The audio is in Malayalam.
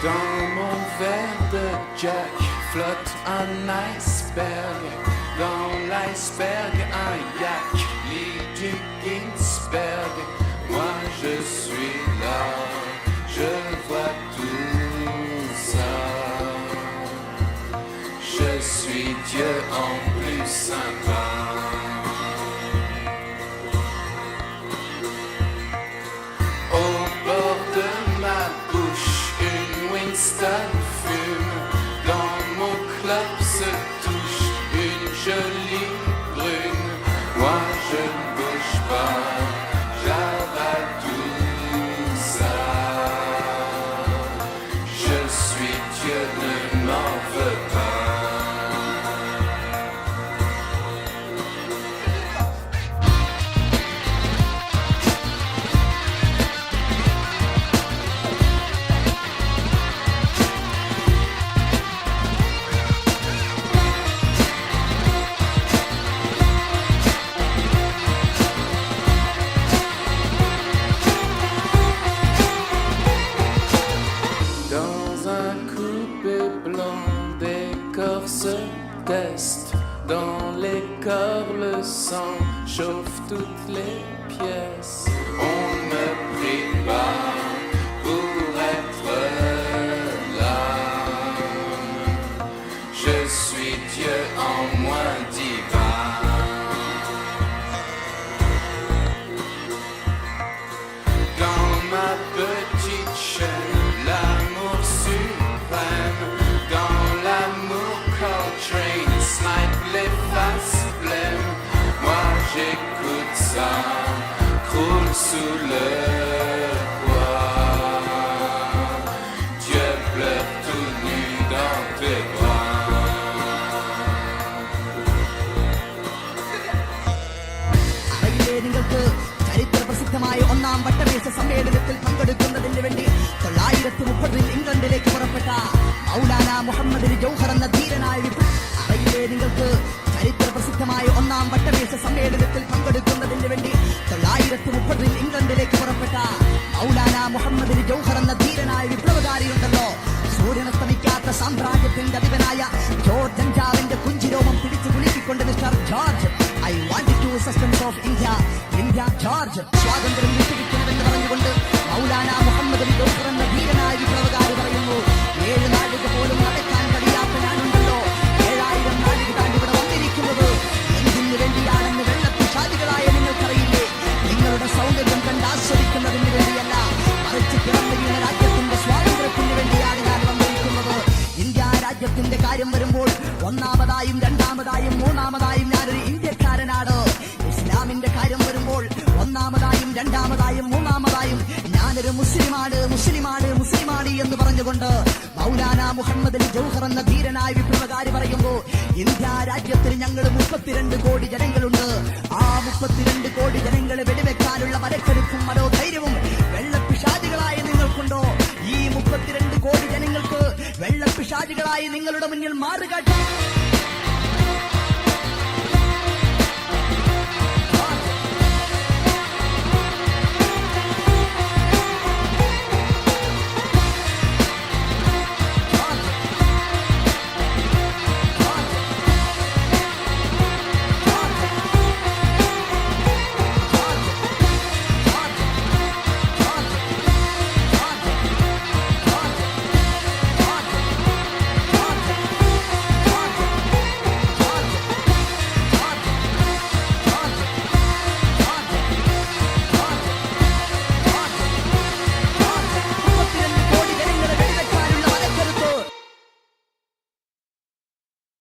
Dans mon verre de Jack flotte un iceberg. Dans l'iceberg un yak, lit du Ginsberg. Moi je suis là, je vois tout ça. Je suis Dieu en plus sympa. Au bord de ma bouche, une Winston fume. Dans mon club se touche une jolie brune. Moi je ne bouge pas, j'avale tout ça. Je suis Dieu, ne m'en veux pas. Dans les corps le sang chauffe toutes les pièces. On ne prie pas pour être là. Je suis Dieu en moins divin. Dans ma petite chaîne, l'amour suprême. Dans l'amour Coltrane snipe les faces blêmes. Moi j'écoute ça, croule sous le poids. Dieu pleure tout nu dans tes bras. നിങ്ങൾക്ക് ചരിത്ര പ്രസിദ്ധമായ ഒന്നാം വട്ടമേശ സമ്മേളനത്തിൽ പങ്കെടുക്കുന്നതിന് വേണ്ടി 1930 ഇംഗ്ലണ്ടിലേക്ക് പുറപ്പെട്ട മൗലാന മുഹമ്മദ് ജൗഹർ എന്ന ധീരനായ അറിയില്ലേ നിങ്ങൾക്ക് ചരിത്ര പ്രസിദ്ധമായ ഒന്നാം വട്ടമേശ സമ്മേളനത്തിൽ പങ്കെടുക്കുന്നതിന് വേണ്ടി 1930 ഇംഗ്ലണ്ടിലേക്ക് പുറപ്പെട്ട മൗലാന മുഹമ്മദ് ജൗഹർ എന്ന ധീരനായ വിപ്ലവകാരിയുണ്ടല്ലോ. സൂര്യനസ്തമിക്കാത്ത സാമ്രാജ്യത്തിന്റെ അധിപനായ ജോർജ് ജഞ്ചാവിന്റെ കുഞ്ചിരോമം പിടിച്ചു കുലുക്കിക്കൊണ്ട് mister George I want to systems of India India George സ്വാതന്ത്ര്യം വിട്ടുകിട്ടണമെന്ന് പറഞ്ഞുകൊണ്ട് മൗലാന മുഹമ്മദ് ജൗഹർ എന്ന ധീരനായ വിപ്ലവകാരി പറയുന്നു, 7 നാഴിക പോലും നടക്കാൻ കഴിയാത്ത ഞാനുണ്ടല്ലോ 7000 നാഴിക താണ്ടി ഇവിടെ വന്നിരിക്കുന്നത് എന്തിനു വേണ്ടിയാണെന്ന് വെള്ളപ്പിശാചികളായ നിങ്ങൾക്കറിയില്ലേ? നിങ്ങളുടെ സൗന്ദര്യം കണ്ട് ആസ്വദിക്കുന്നതിന് വേണ്ടിയല്ല, മറിച്ച് പിറന്നു വീണ രാജ്യത്തിന്റെ സ്വാതന്ത്ര്യത്തിന് വേണ്ടിയാണ് ഞാൻ വന്നിരിക്കുന്നത്. ഇന്ത്യ രാജ്യത്തിന്റെ കാര്യം വരുമ്പോൾ ഒന്നാമതായും രണ്ടാമതായും മൂന്നാമതായും ഞാനൊരു ഇന്ത്യക്കാരനാണ്. ഇസ്ലാമിന്റെ കാര്യം വരുമ്പോൾ ഒന്നാമതായും രണ്ടാമതായും മൂന്നാമതായും ഞാനൊരു മുസ്ലിമാണ് മുസ്ലിമാണ് മുസ്ലിമാണ് എന്ന് പറഞ്ഞുകൊണ്ട് മൗലാന മുഹമ്മദ് ജൗഹർ എന്ന ധീരനായ വിപ്ലവകാരി പറയുമ്പോ ഇന്ത്യ രാജ്യത്തിൽ ഞങ്ങൾ 32 കോടി ജനങ്ങളുണ്ട്. ആ 32 കോടി ജനങ്ങളെ വെടിവെക്കാനുള്ള മനക്കരുത്തും മനോധൈര്യവും വെള്ളപ്പിശാചികളായ നിങ്ങൾക്കുണ്ടോ? ഈ 32 കോടി ജനങ്ങൾക്ക് വെള്ളപ്പിശാചികളായി നിങ്ങളുടെ മുന്നിൽ മാറുകാട്ടി